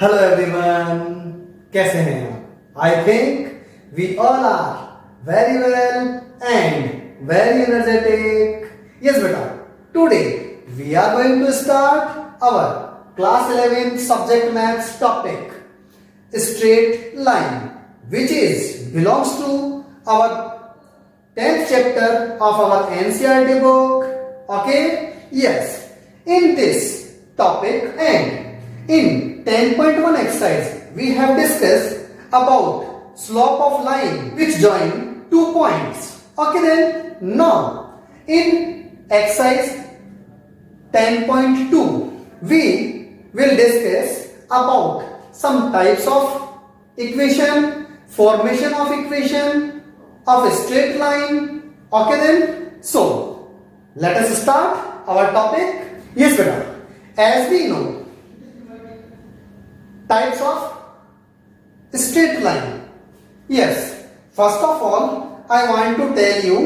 Hello everyone, कैसे हैं आप? I think we all are very well and very energetic. Yes बेटा, today we are going to start our class 11 subject maths topic straight line, which is belongs to our 10th chapter of our NCERT book. Okay, yes, in this topic and in 10.1 exercise we have discussed about slope of line which join 2 points. Okay, then now in exercise 10.2 we will discuss about some types of equation, formation of equation of a straight line. Okay, then so let us start our topic. Yes beta, as we know types of straight line. Yes, first of all I want to tell you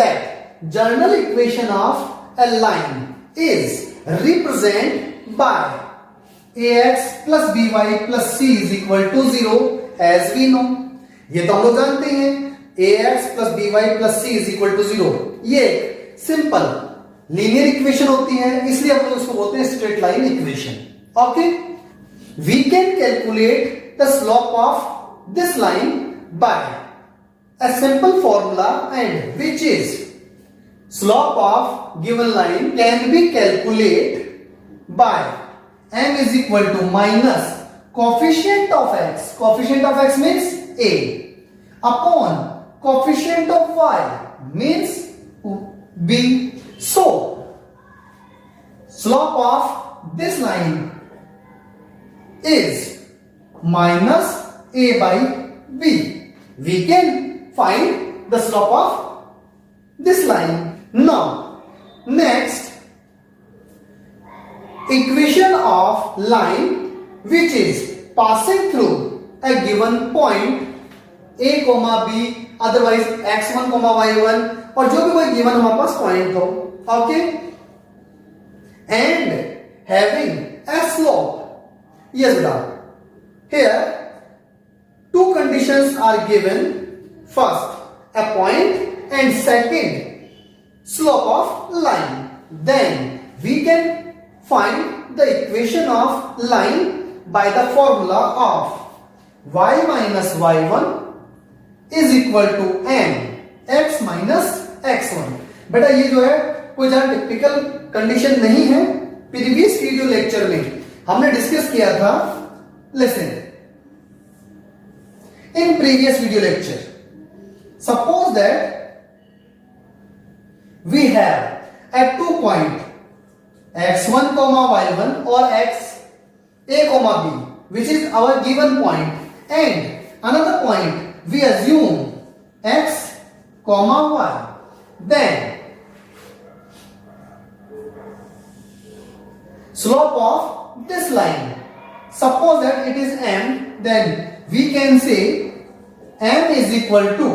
that general equation of a line is represented by ax plus by plus c is equal to 0. as we know, ये तो हम लोग जानते हैं ax plus by plus c is equal to 0. ये simple linear equation होती है, इसलिए हम लोग इसको बोलते हैं straight line equation. Okay, we can calculate the slope of this line by a simple formula, and which is slope of given line can be calculated by m is equal to minus coefficient of x. Coefficient of x means a upon coefficient of y means b. So slope of this line is minus a by b. We can find the slope of this line. Now next, equation of line which is passing through a given point a comma b, otherwise x1 comma y1, और जो भी कोई given हमारे पास point हो. Okay, and having a slope. Yes beta, here two conditions are given. First a point and second slope of line. Then we can find the equation of line by the formula of y minus y1 is equal to m x minus x1. बेटा ये जो है कोई ज्यादा typical condition नहीं है. Previous video lecture में हमने डिस्कस किया था. Listen, in previous video lecture suppose that we have at 2 point x1 y1 or x a b, which is our given point, and another point we assume x y. Then slope of this line, suppose that it is m, then we can say m is equal to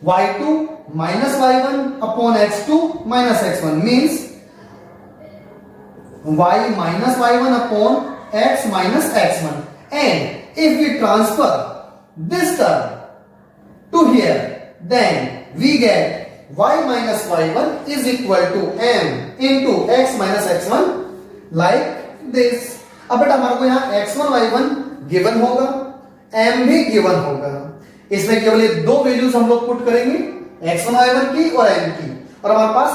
y2 minus y1 upon x2 minus x1, means y minus y1 upon x minus x1. And if we transfer this term to here, then we get y minus y1 is equal to m into x minus x1, like this. अब बेटा हमारे को यहाँ x1 y1 given होगा, m भी given होगा. इसमें केवल ये दो वैल्यूज हम लोग पुट करेंगे, x1 y1 की और m की, और हमारे पास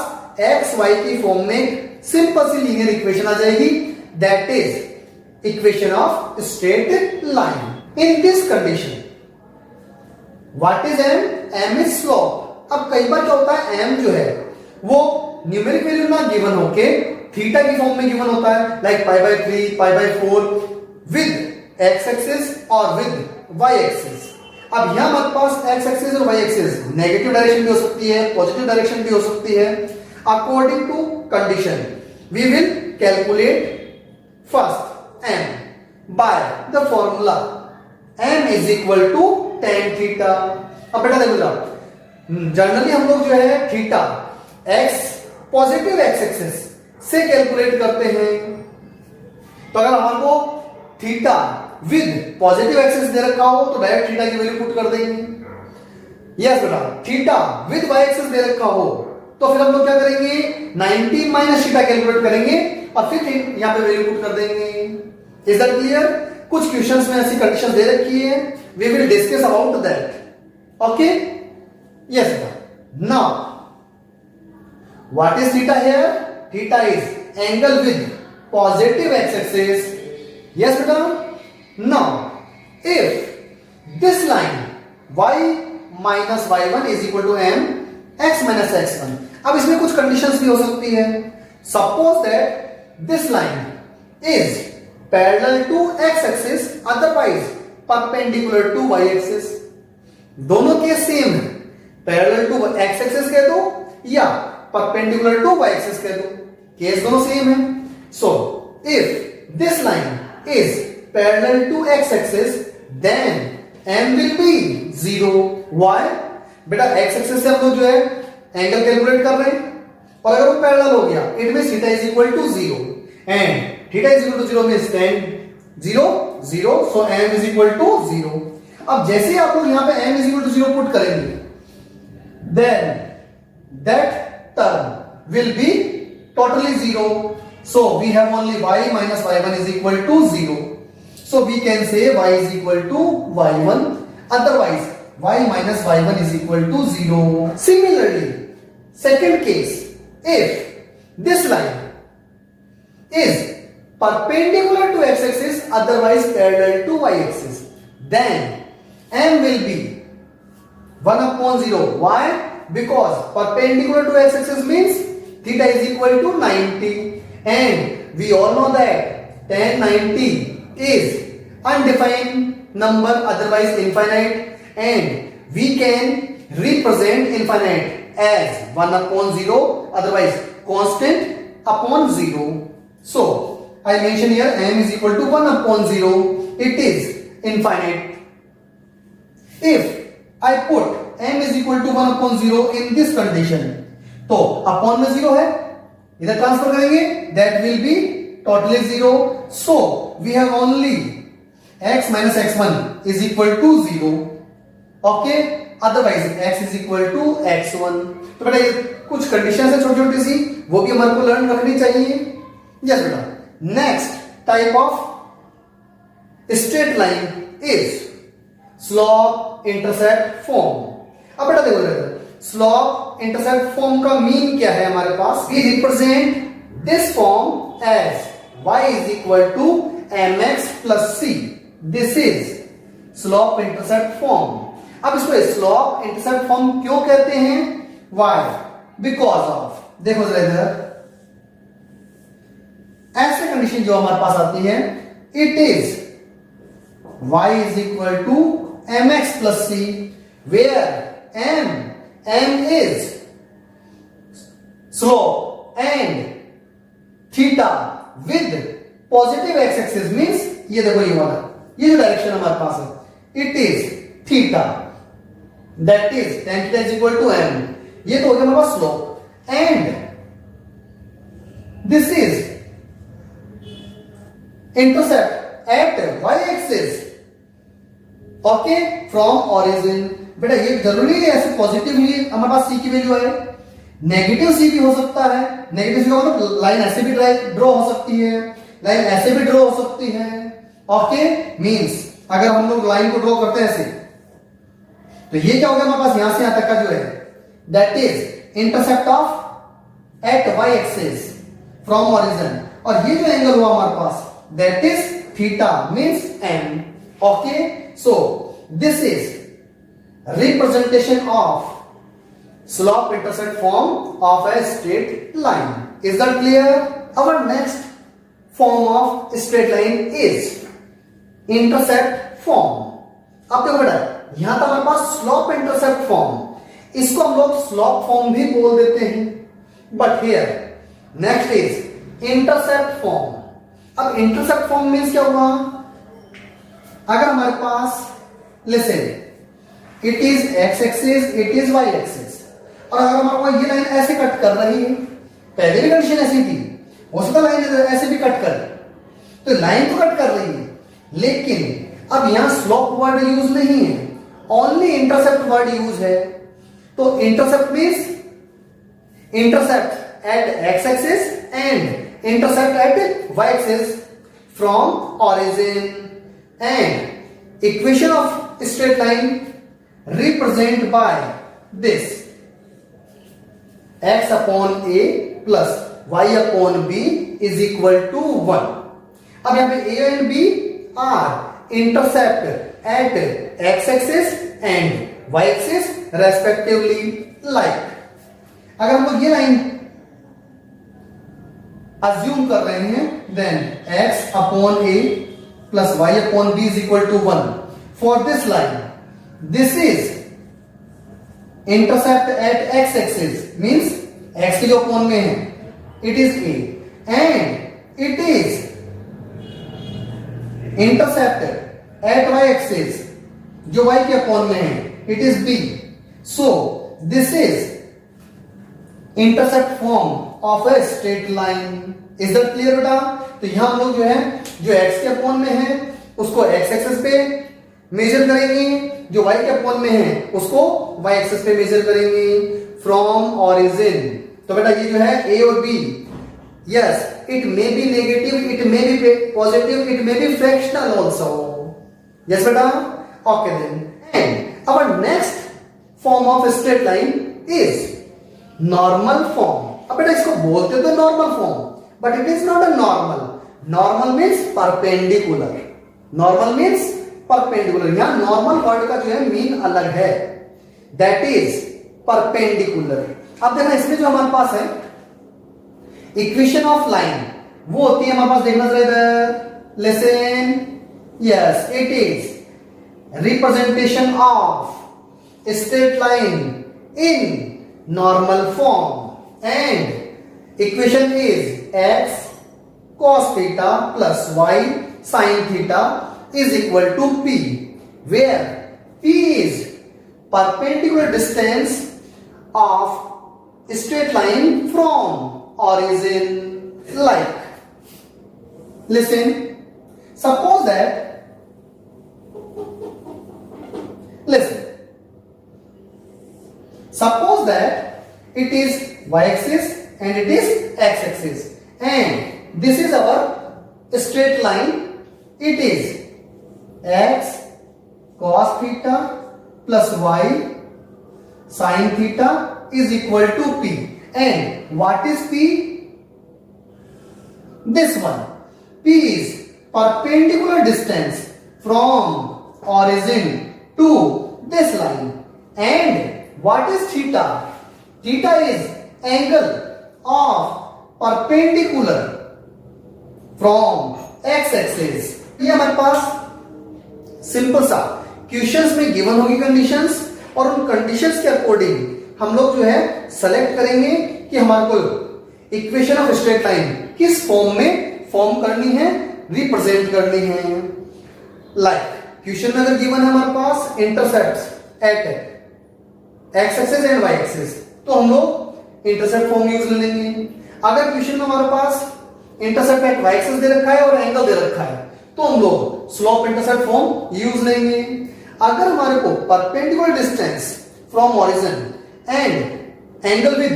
x y की फॉर्म में सिंपल सी लीनियर इक्वेशन आ जाएगी. That is equation of straight line. In this condition what is m? m is slope. अब कई बार क्या होता है, m जो है वो न्यूमेरिक वैल्यू ना गिवन होके थीटा की फॉर्म में गिवन होता है, like pi by 3, pi by 4 with x axis और विद y एक्सिस. अब यहां हमारे पास x एक्सिस और y एक्सिस नेगेटिव डायरेक्शन भी हो सकती है, पॉजिटिव डायरेक्शन भी हो सकती है. According to condition we will calculate first m by the formula m is equal to tan theta. अब बेटा देखो जाओ, जनरली हम लोग जो है theta x positive x axis से कैलकुलेट करते हैं. तो अगर हमारे को थीटा विद पॉजिटिव एक्सिस दे रखा हो तो डायरेक्ट थीटा की वैल्यू पुट कर देंगे। यस बेटा, थीटा विद वाई एक्सिस दे रखा हो तो फिर हम लोग क्या करेंगे, 90 माइनस थीटा कैलकुलेट करेंगे और फिर यहां पे वैल्यू पुट कर देंगे। Is that clear? कुछ क्वेश्चंस में ऐसी कंडीशन दे रखी है, we will discuss about that. Okay, yes बेटा। Now what is theta here? Theta is angle with positive x axis. Yes बेटा। Now if this line y minus y1 is equal to m x minus x1, अब इसमें कुछ conditions भी हो सकती है। Suppose that this line is parallel to x axis, otherwise perpendicular to y axis. दोनों के सेम है, पैरेलल टू x एक्सिस कह दो या परपेंडिकुलर टू y एक्सिस कह दो, केस दोनों सेम है। So if this line is parallel to x axis then m will be 0। why? बेटा x एक्सिस से हम लोग जो है एंगल कैलकुलेट कर रहे हैं और अगर वो पैरेलल हो गया it means theta is equal to 0 and theta is equal to 0 means tan 0 0, so m is equal to 0। अब जैसे ही आप लोग यहां पे m is equal to 0 put करेंगे then that term will be totally 0, so we have only y minus y1 is equal to 0, so we can say y is equal to y1, otherwise y minus y1 is equal to 0. Similarly, second case, if this line is perpendicular to x axis, otherwise parallel to y axis, then m will be 1 upon 0. Why? Because perpendicular to x axis means theta is equal to 90 and we all know that tan 90 is undefined number, otherwise infinite, and we can represent infinite as 1 upon 0, otherwise constant upon 0. So I mention here m is equal to 1 upon 0, it is infinite. If I put m is equal to 1 upon 0 in this condition, तो upon में 0 है, इधर transfer करेंगे that will be totally 0, so we have only x minus x1 is equal to 0। Okay, otherwise x is equal to x1। तो बेटा ये कुछ conditions है छोटी छोटी सी, वो भी हमारे को लर्न रखनी चाहिए। यस बेटा। Next type of straight line is slope intercept form. अब बेटा देखो स्लोप इंटरसेप्ट फॉर्म का मीन क्या है हमारे पास, we represent this form as y is equal to mx plus c, this is slope intercept form. अब इसको स्लोप इंटरसेप्ट फॉर्म क्यों कहते हैं? why? बिकॉज ऑफ, देखो जरा इधर ऐसे कंडीशन जो हमारे पास आती है, it is y is equal to mx plus c, where m is slope and theta with positive x axis means ये देखो ये वाला, ये जो डायरेक्शन हमारे पास है it is theta, that is tan theta is equal to m, ये तो हो गया हमारे पास slope, and this is intercept at y axis, okay, from origin। बेटा ये जरूरी है ऐसे पॉजिटिव ही हमारे पास सी की वैल्यू है, नेगेटिव सी भी हो सकता है। नेगेटिव सी का मतलब लाइन ऐसे भी ड्रॉ हो सकती है, लाइन ऐसे भी ड्रॉ हो सकती है। ओके, मींस अगर हम लोग लाइन को ड्रॉ करते हैं ऐसे, तो ये क्या हो गया हमारे पास यहां से यहां तक का जो है that is intercept of at y axis from origin, और ये जो एंगल हुआ हमारे पास that is theta means m. Okay, so this is representation of slope intercept form of a straight line. Is that clear? Our next form of straight line is intercept form. अब देखो बेटा यहां तक हमारे पास स्लोप इंटरसेप्ट फॉर्म, इसको हम लोग slope form भी बोल देते हैं, but here next is intercept form. अब इंटरसेप्ट फॉर्म मींस क्या हुआ, अगर हमारे पास listen it is x axis, it is y axis, और अगर हमारे को ये लाइन ऐसे कट कर रही है, पहले भी कंडीशन ऐसी थी, हो सकता लाइन ऐसे भी कट कर, तो लाइन तो कट कर रही है, लेकिन अब यहां स्लोप वर्ड यूज नहीं है, ओनली इंटरसेप्ट वर्ड यूज है। तो intercept means intercept at x axis and intercept at y axis from origin, and equation of straight line represent by this x upon a plus y upon b is equal to 1। अब यहां पे a and b are intercept at x axis and y axis respectively. Like अगर हम लोग ये line assume कर रहे हैं, then x upon a plus y upon b is equal to 1। For this line, this is intercept at x axis means x के जो कोण में है it is a, and it is intercept at y axis जो y के कोण में है it is b। So this is intercept form of a straight line. Is that clear बेटा? तो यहां हम लोग जो है जो x के कोण में है उसको x एक्सिस पे मेजर करेंगे, जो y के कोण में है उसको y एक्सिस पे मेजर करेंगे फ्रॉम ऑरिजिन। तो बेटा ये जो है a और b, yes it may be negative, it may be positive, it may be fractional also. Yes बेटा? Okay then, and our next form of straight line is normal form. अब बेटा इसको बोलते तो normal form, but it is not a normal. Normal means perpendicular, normal means perpendicular. यहां normal word का जो है मीन अलग है, दैट इज परपेंडिकुलर। अब देखना इसमें जो हमारे पास है इक्वेशन ऑफ लाइन, वो होती है हमारे पास, देखना जरा इधर, listen, yes it is representation of straight line in normal form, and equation is x cos theta plus y sin theta is equal to p, where p is perpendicular distance of straight line from origin. Like, listen, suppose that, listen, suppose that it is y axis and it is x axis, and this is our straight line. It is x cos theta plus y sin theta is equal to p. And what is p? This one. P is perpendicular distance from origin to this line. And what is theta? Theta is angle of perpendicular from x axis. ये हमारे पास simple सा questions में given होगी conditions, और उन conditions के according हम लोग जो है सेलेक्ट करेंगे कि हमारे को इक्वेशन ऑफ स्ट्रेट लाइन किस फॉर्म में फॉर्म करनी है, रिप्रेजेंट करनी है। लाइक क्वेश्चन में अगर गिवन है हमारे पास intercept at x axis and y axis, तो हम लोग इंटरसेप्ट फॉर्म यूज लेंगे। अगर क्वेश्चन में हमारे पास इंटरसेप्ट एट वाई एक्सिस दे रखा है और एंगल दे रखा है, तो हम लोग स्लोप इंटरसेप्ट फॉर्म यूज लेंगे। अगर हमारे को perpendicular distance from origin and angle with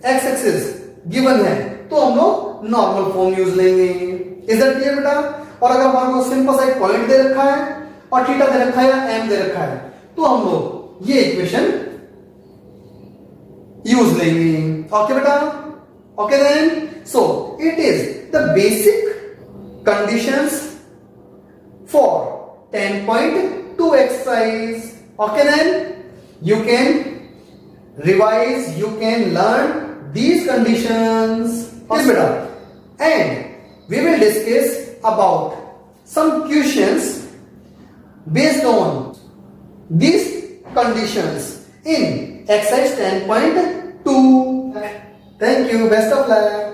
x axis given है, तो हम लोग नॉर्मल फॉर्म यूज लेंगे। इज दैट क्लियर बेटा? और अगर हमारे को सिंपल सा एक पॉइंट दे रखा है और थीटा दे रखा है या एम दे रखा है, तो हम लोग ये इक्वेशन यूज लेंगे। ओके बेटा? Okay then, so it is the basic conditions for 10.2 exercise. Okay then, you can revise, you can learn these conditions. Yes beta, and we will discuss about some questions based on these conditions in exercise 10.2. Thank you, best of luck.